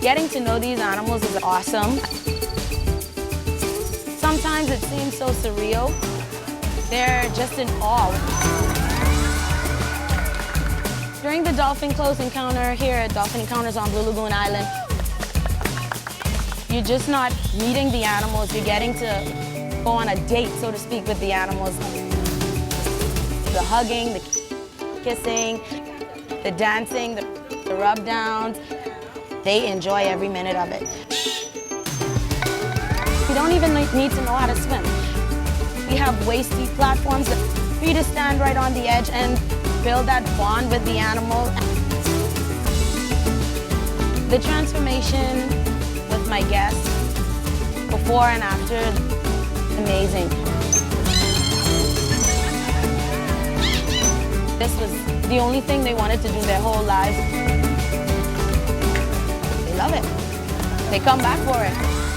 Getting to know these animals is awesome. Sometimes it seems so surreal. They're just in awe. During the dolphin close encounter here at Dolphin Encounters on Blue Lagoon Island, you're just not meeting the animals, you're getting to go on a date, so to speak, with the animals. The hugging, the kissing, the dancing, the rub downs, they enjoy every minute of it. You don't even need to know how to swim. We have waist-deep platforms for you to stand right on the edge and build that bond with the animal. The transformation with my guests, before and after, amazing. This was the only thing they wanted to do their whole lives. They love it. They come back for it.